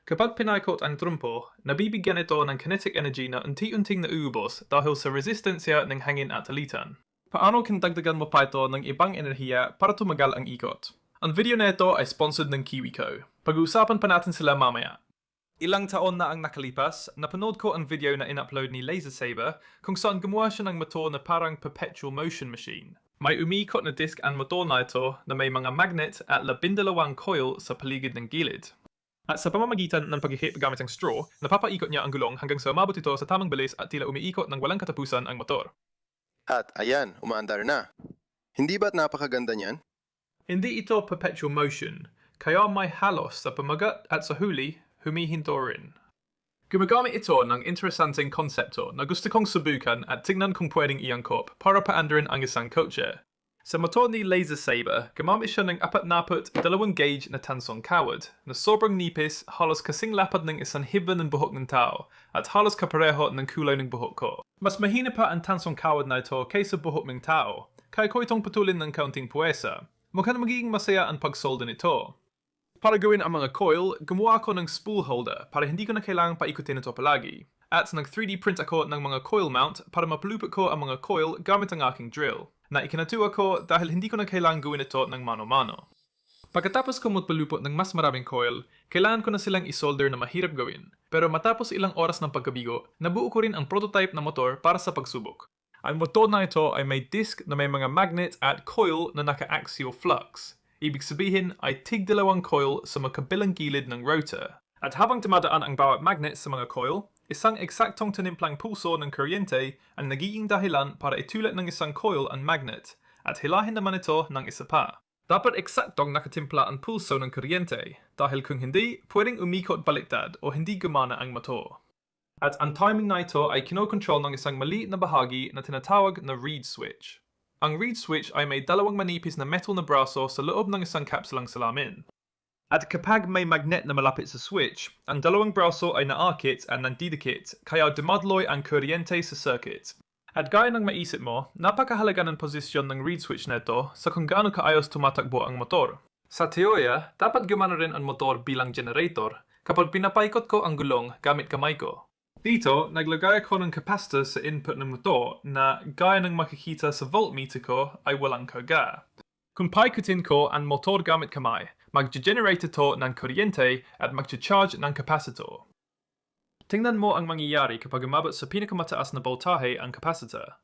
Kapag pinaikot ang trumpo, nabibigyan ito ng kinetic energy na unti-unting nauubos dahil sa resistensya ng hangin at alitan. Paano kindagdagan mo pa ito ng ibang enerhiya para tumagal ang ikot? Ang video na ito ay sponsored ng KiwiCo. Pag-uusapan pa natin sila mamaya. Ilang taon na ang nakalipas, napanood ko ang video na in-upload ni Laser Saber kung saan gumawa siya ng motor na parang Perpetual motion machine. May umiikot na disk ang motor na ito na may mga magnet at 12 coil sa paligid ng gilid. At sa pamamagitan ng paghihip gamit ang straw, napapaikot niya ang gulong hanggang sa umabot ito sa tamang bilis at tila umiikot ng walang katapusan ang motor. At ayan, umaandar na. Hindi ba't napakaganda niyan? Hindi ito perpetual motion, kaya may halos sa pamagat at sa huli, humihinto rin. Gumagamit ito ng interesanteng konsepto na gusto kong subukan at tignan kung pwedeng iangkop para paandarin ang isang kotse. Sa motor ni Laser Saber, gumamit siya ng 42 gauge na tansong kawad na sobrang nipis, halos kasing lapad ng isang hibla ng buhok ng tao at halos kapareho ng kulay ng buhok ko. Mas mahina pa ang tansong kawad na ito kaysa buhok ng tao, kaya ko itong putulin ng kaunting puwesa. Mukhang magiging masaya ang pagsolda nito. Para gawin ang mga coil, gumawa ako ng spool holder para hindi ko na kailangang paikutin ito palagi. At nag 3D print ako ng mga coil mount para mapalupot ko ang mga coil gamit ang aking drill. Na ikinatuwa ko dahil hindi ko na kailangang gawin ito ng mano-mano. Pagkatapos ko magpalupot ng mas maraming coil, kailangan ko na silang isolder na mahirap gawin. Pero matapos ilang oras ng pagkabigo, nabuo ko rin ang prototype na motor para sa pagsubok. Ang motor na ito ay may disc na may mga magnet at coil na naka-axial flux. Ibig sabihin ay tig-dalawang coil sa magkabilang gilid ng rotor. At habang tumadaan ang bawat magnet sa mga coil, isang eksaktong tinimplang pulso ng kuryente ang nagiging dahilan para itulat ng isang coil ang magnet at hilahin naman ito ng isa pa. Dapat eksaktong nakatimpla ang pulso ng kuryente dahil kung hindi, pwedeng umikot baliktad o hindi gumana ang motor. At ang timing na ito ay kinokontrol ng isang maliit na bahagi na tinatawag na reed switch. Ang reed switch ay may dalawang manipis na metal na braso sa loob ng isang kapsulang salamin. At kapag may magnet na malapit sa switch, ang dalawang braso ay naakit at nandidikit, kaya dumadloy ang kuryente sa circuit. At gaya ng maisip mo, napakahalaga ng posisyon ng reed switch na ito sa kung gaano kaayos tumatakbo ang motor. Sa teorya, dapat gumana rin ang motor bilang generator kapag pinapaikot ko ang gulong gamit kamay ko. Dito, naglagay ako ng capacitor sa input ng motor na gaya ng makikita sa voltmeter ko ay walang karga. Kung paikutin ko ang motor gamit kamay, mag-generate ito ng kuryente at mag-charge ng capacitor. Tingnan mo ang mangyayari kapag umabot sa pinakamataas na voltahe ang capacitor.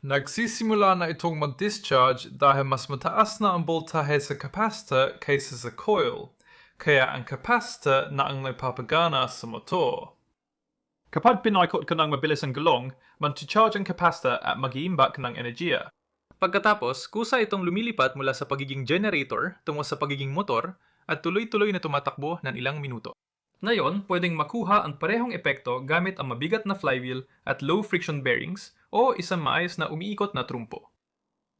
Nagsisimula na itong mag-discharge dahil mas mataas na ang voltahe sa capacitor kaysa sa coil, kaya ang capacitor na ang nagpapagana sa motor. Kapag pinaikot ka ng mabilis ang gulong, mag-charge ang capacitor at mag-iimbak ng enerhiya. Pagkatapos, kusa itong lumilipat mula sa pagiging generator tungo sa pagiging motor at tuloy-tuloy na tumatakbo ng ilang minuto. Ngayon, pwedeng makuha ang parehong epekto gamit ang mabigat na flywheel at low-friction bearings o isang maayos na umiikot na trumpo.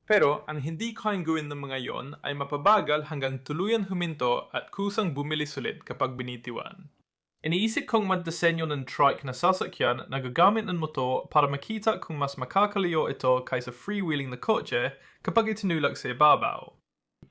Pero ang hindi kayang gawin ng mga yon ay mapabagal hanggang tuluyan huminto at kusang bumili sulit kapag binitiwan. Iniisip kong mag-disenyo ng Trike na sasakyan na gagamit ng motor para makita kung mas makakalayo ito kaysa freewheeling na kotse kapag itinulak sa ibabaw.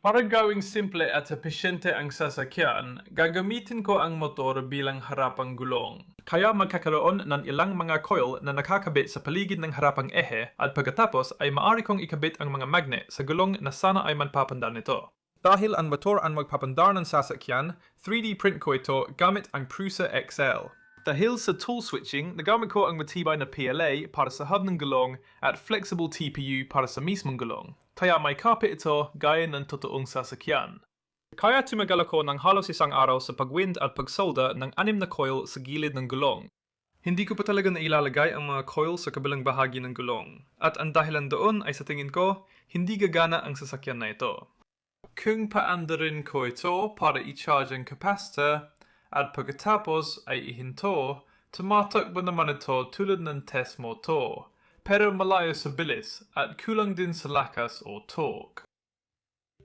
Para gawing simple at epesyente ang sasakyan, gagamitin ko ang motor bilang harapang gulong. Kaya magkakaroon ng ilang mga coil na nakakabit sa paligid ng harapang ehe at pagkatapos ay maaari kong ikabit ang mga magnet sa gulong na sana ay manpapandar nito. Dahil ang motor ang magpapandar ng sasakyan, 3D print ko ito gamit ang Prusa XL. Dahil sa tool switching, nagamit ko ang matibay na PLA para sa hub ng gulong at flexible TPU para sa mismong gulong. Kaya may kapit ito gaya ng totoong sasakyan. Kaya tumagal ako ng halos isang araw sa pagwind at pagsolda ng 6 na coil sa gilid ng gulong. Hindi ko pa talaga nailalagay ang mga coil sa kabilang bahagi ng gulong. At ang dahilan doon ay sa tingin ko, hindi gagana ang sasakyan na ito. Kung paandarin ko ito para i-charge ang capacitor at pagkatapos ay ihinto, tumatakbo naman ito tulad ng test motor, pero malayo sa bilis at kulang din sa lakas o torque.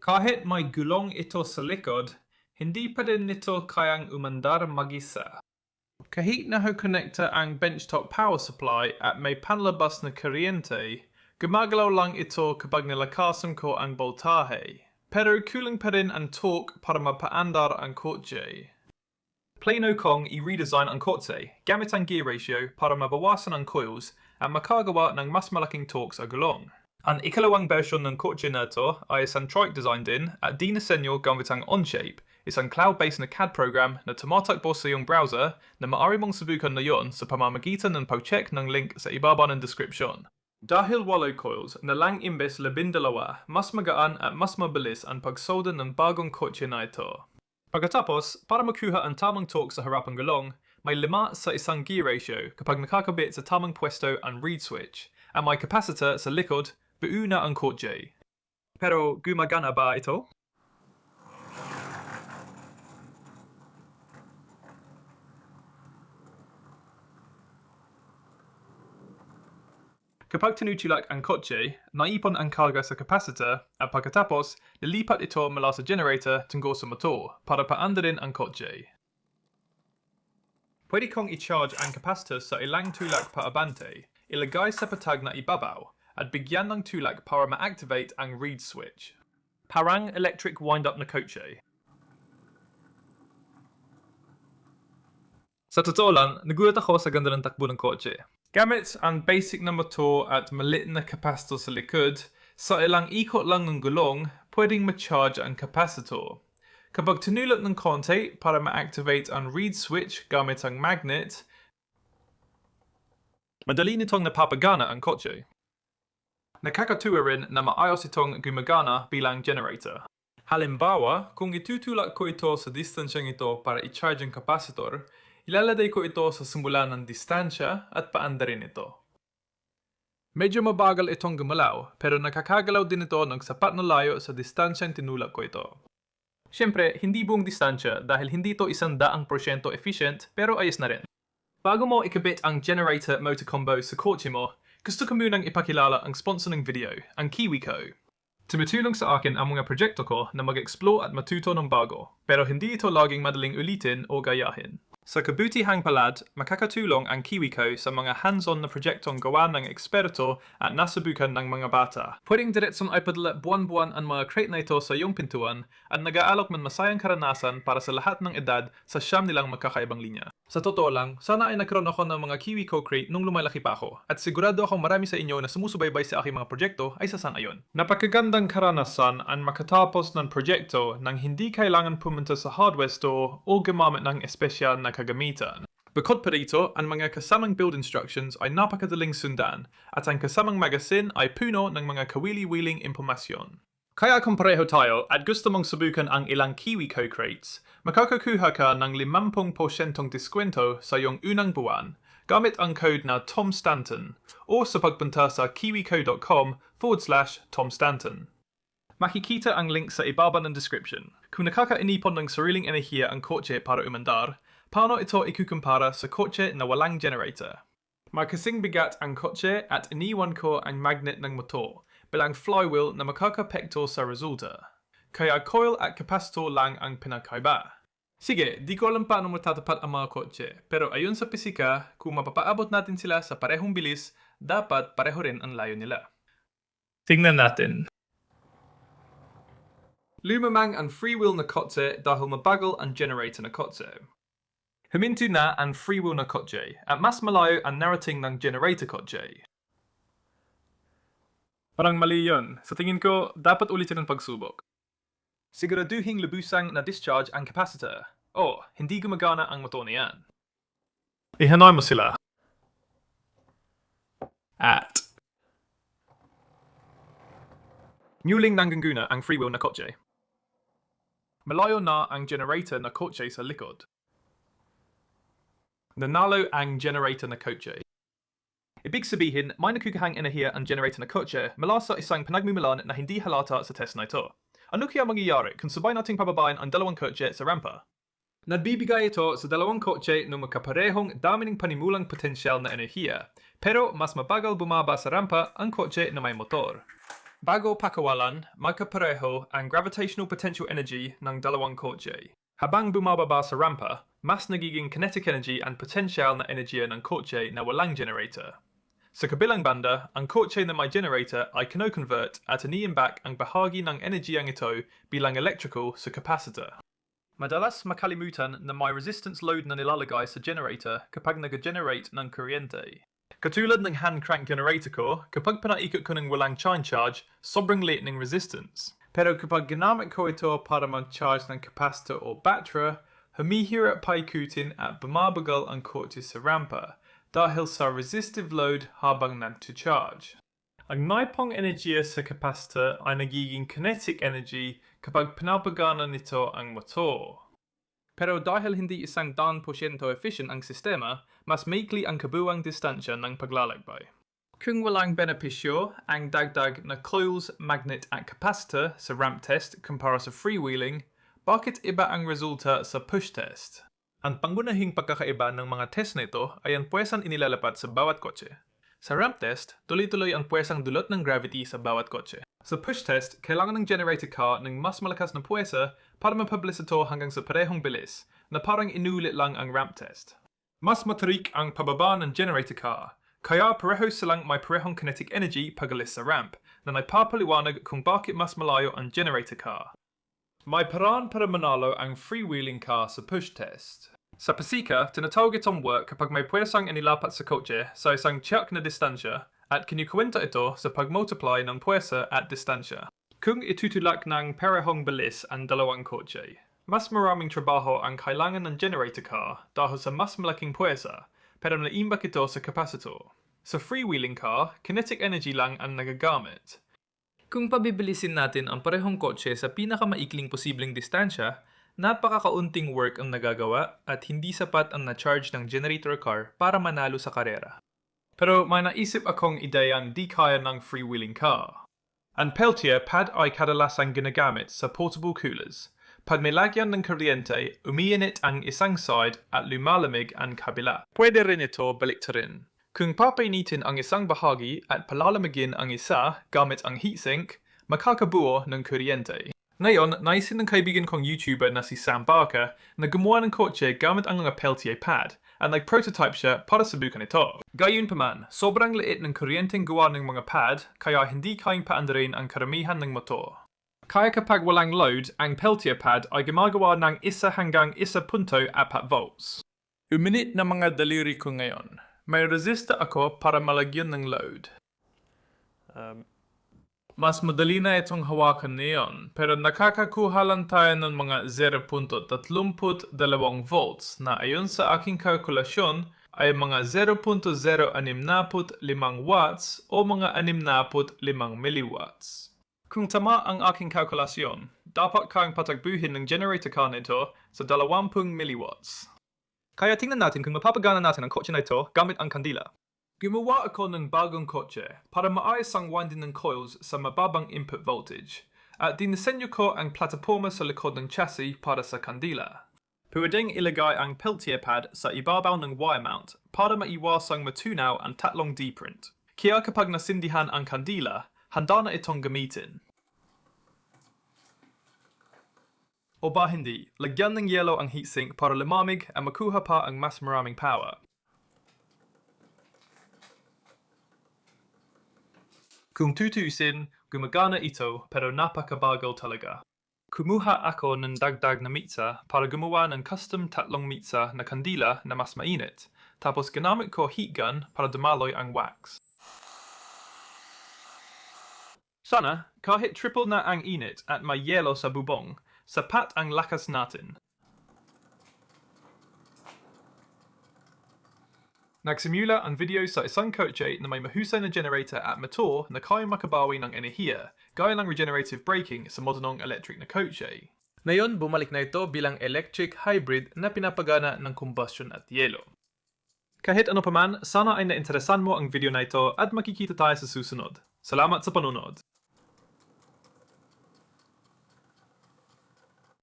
Kahit may gulong ito sa likod, hindi pa din nito kayang umandar mag-isa. Kahit nakakonekta ang benchtop power supply at may panlabas na kuryente, gumagalaw lang ito kapag nilakasan ko ang voltahe. Pero kulang pa rin ang torque para mapaandar ang kotse. Plano Kong i-redesign ang Kotse gamit ang gear ratio para mabawasan ang coils at makagawa ng mas malaking torque sa gulong. Ang ikalawang bersyon ng Kotse na ito ay isang Trike design din at Disenyo gamit ang Onshape, isang cloud-based na CAD program na tumatakbo sa iyong browser na maaari mong subukan na yon sa pamamagitan ng pag-check ng link sa ibaba ng description. Dahil walo coils na lang imbes 12, mas magaan at mas mabilis ang pagsolda ng bagong Kotse na ito. Pagkatapos, para makuha ang tamang torque sa harapang gulong, may 5 sa isang gear ratio kapag nakakabit sa tamang pwesto ang reed switch, at may capacitor sa likod, buo na ang Kotse. Pero gumagana ba ito? Kapag tinutulak ang Kotse, naipon ang karga sa capacitor at pagkatapos, lilipat ito mula sa generator tungo sa motor para paandarin ang Kotse. Pwede kong i-charge ang capacitor sa ilang tulak pa abante, ilagay sa patag na ibabaw, at bigyan ng tulak para ma-activate ang reed switch. Parang electric wind-up na Kotse. Sa totoo lang, nagulat ako sa ganda ng takbo ng Kotse. Gamit ang basic na motor at malit na capacitor sa likod, sa ilang ikot lang ng gulong, pwedeng ma-charge ang capacitor. Kapag tinulak ng konti para ma-activate ang reed switch gamit ang magnet, madali nitong napapagana ang Kotse. Nakakatuwa rin na maayos itong gumagana bilang generator. Halimbawa, kung itutulak ko ito sa distansyang ito para i-charge ang capacitor, ilalagay ko ito sa simula ng distansya at paandarin ito. Medyo mabagal itong gumalaw, pero nakakagalaw din ito ng sapat na layo sa distansyang tinulak ko ito. Siyempre, hindi buong distansya dahil hindi ito 100% efficient, pero ayos na rin. Bago mo ikabit ang generator motor combo sa Kotse mo, gusto ko munang ipakilala ang sponsor ng video, ang KiwiCo. Tumutulong sa akin ang mga proyekto ko na mag-explore at matuto ng bago, pero hindi ito laging madaling ulitin o gayahin. Sa kabutihang palad, makakatulong ang KiwiCo sa mga hands-on na proyektong gawa ng eksperto at nasubukan ng mga bata. Pwedeng diretsong ipadala buwan-buwan ang mga crate na ito sa iyong pintuan at nag-aalok man masayang karanasan para sa lahat ng edad sa siyam nilang magkakaibang linya. Sa totoo lang, sana ay nagkaroon ako ng mga KiwiCo crate nung lumalaki pa ako at sigurado akong marami sa inyo na sumusubaybay sa aking mga proyekto ay sasang-ayon. Napakagandang karanasan ang makatapos ng proyekto nang hindi kailangan pumunta sa hardware store o gumamit ng espesyal na kagamitan. Bukod pa rito, ang mga kasamang build instructions ay napakadaling sundan at ang kasamang magasin ay puno ng mga kawili-wiling impormasyon. Kaya kung pareho tayo at gusto mong subukan ang ilang KiwiCo crates, makakakuha ka ng 50% diskwento sa iyong unang buwan gamit ang code na Tom Stanton o sa pagpunta sa kiwico.com/Tom Stanton. Makikita ang link sa ibaba ng description. Kung nakakainipon ng sariling enerhiya ang Kotse para umandar, paano ito ikukumpara sa Kotse na walang generator? Makasing bigat ang Kotse at iniwan ko ang magnet ng motor bilang flywheel na makakapekto sa resulta. Kaya coil at capacitor lang ang pinakaiba. Sige, di ko alam paano matatapat ang mga Kotse, pero ayon sa pisika, kung mapapaabot natin sila sa parehong bilis, dapat pareho rin ang layo nila. Tingnan natin. Lumamang ang freewheel na Kotse dahil mabagal ang generator na Kotse. Huminto na ang freewheel na Kotse at mas malayo ang nararating ng generator Kotse. Parang mali yun. Sa tingin ko, dapat ulitin ang pagsubok. Siguraduhing lubusang na discharge ang capacitor. Oh, hindi gumagana ang motor niyan. Ihanay mo sila. At muling nangganguna ang freewheel na Kotse. Malayo na ang generator na Kotse sa likod. Nanalo ang generator na Kotse. Ibig sabihin, may nakukahang enerhiya ang generator na Kotse mula sa isang panagmumulan na hindi halata sa test na ito. Ano kaya mangyayari kung sabay nating pababain ang dalawang Kotse sa rampa? Nagbibigay ito sa dalawang Kotse ng magkaparehong dami ng panimulang potensyal na enerhiya, pero mas mabagal bumaba sa rampa ang Kotse na may motor. Bago pakawalan, magkapareho ang gravitational potential energy ng dalawang Kotse. Habang bumababa sa rampa, mas nagiging kinetic energy ang potensyal na enerhiya ng Kotse na walang generator. Sa kabilang banda, ang Kotse na may generator ay kino-convert at iniimbak ang bahagi ng enerhiyang ito bilang electrical sa capacitor. Madalas makalimutan na may resistance load na nilalagay sa generator kapag nag-generate ng kuryente. Katulad ng hand crank generator ko, kapag panaikot ko ng walang charge, sobrang liit ng resistance. Pero kapag ginamit ko ito para mag-charge ng capacitor o battery, humihirap paikutin at bumabagal ang kotse sa rampa dahil sa resistive load habang nagto-charge. Ang naipong enerhiya sa capacitor ay nagiging kinetic energy kapag pinapagana nito ang motor. Pero dahil hindi 100% efficient ang sistema, mas maikli ang kabuuang distansya ng paglalakbay. Kung walang benepisyo ang dagdag na coils, magnet at capacitor sa ramp test kumpara sa freewheeling, bakit iba ang resulta sa push test? Ang pangunahing pagkakaiba ng mga test nito ay ang puwersang inilalapat sa bawat kotse. Sa ramp test, tuloy-tuloy ang puwersang dulot ng gravity sa bawat kotse. Sa push test, kailangan ng generator car ng mas malakas na puwersa para mapabilis ito hanggang sa parehong bilis, na parang inulit lang ang ramp test. Mas matarik ang pababa ng generator car, kaya pareho silang may parehong kinetic energy pagalis sa ramp, na nagpapaliwanag kung bakit mas malayo ang generator car. May paraan para manalo ang freewheeling car sa push test. Sa pasika, tinatawag itong work kapag may puwersang inilapat sa kotse sa isang tiyak na distansya at kinukwenta ito sa pag-multiply ng puwersa at distansya. Kung itutulak ng parehong bilis ang dalawang kotse, mas maraming trabaho ang kailangan ng generator car dahil sa mas malaking puwersa, pero naimbak ito sa capacitor. Sa freewheeling car, kinetic energy lang ang nagagamit. Kung pabibilisin natin ang parehong kotse sa pinakamaikling posibleng distansya, napakakaunting work ang nagagawa at hindi sapat ang na-charge ng generator car para manalo sa karera. Pero may naisip akong ideyang di kaya ng freewheeling car. Ang Peltier pad ay kadalasang ginagamit sa portable coolers. Pag may lagyan ng kuryente, umiinit ang isang side at lumalamig ang kabila. Pwede rin ito baliktarin. Kung papainitin ang isang bahagi at palalamigin ang isa gamit ang heatsink, makakabuo ng kuryente. Ngayon, naisin ng kaibigan kong YouTuber na si Sam Barker na gumawa ng kotse gamit ang mga Peltier pad at nag-prototype siya para subukan ito. Gayunpaman, sobrang liit ng kuryenteng gawa ng mga pad kaya hindi kayang paandarin ang karamihan ng motor. Kaya kapag walang load, ang Peltier pad ay gumagawa ng 1 hanggang 1.4 volts. Uminit na mga daliri ko ngayon. May resista ako para malagyan ng load. Mas madali na itong hawakan niyon, pero nakakakuha lang tayo ng mga 0.32 volts na ayon sa aking kalkulasyon ay mga 0.065 watts o mga 65 milliwatts. Kung tama ang aking kalkulasyon, dapat kang patagbuhin ng generator car nito sa 20 milliwatts. Kaya tingnan natin kung mapapagana natin ang kotse na ito gamit ang kandila. Gumawa ako ng bagong kotse para maayos ang winding ng coils sa mababang input voltage at dinisenyo ko ang plataforma sa likod ng chassis para sa kandila. Pwedeng ilagay ang Peltier pad sa ibabaw ng wire mount para maiwasang matunaw ang tatlong D-print. Kaya kapag nasindihan ang kandila, handa na itong gamitin. O ba hindi, lagyan ng yellow ang heatsink para lumamig at makuha pa ang mas maraming power. Kung tutuusin, gumagana ito pero napakabagal talaga. Kumuha ako ng dagdag na mitsa para gumawa ng custom 3 mitsa na kandila na mas mainit, tapos ginamit ko heat gun para dumaloy ang wax. Sana, kahit triple na ang init at may yelo sa bubong, sapat ang lakas natin. Nagsimula ang video sa isang kotse na may mahusay na generator at motor na kayang makabawi ng enerhiya, gaya ng regenerative braking sa modernong electric na kotse. Ngayon, bumalik na ito bilang electric hybrid na pinapagana ng combustion at yelo. Kahit ano paman, sana ay nainteresan mo ang video na ito at makikita tayo sa susunod. Salamat sa panonood!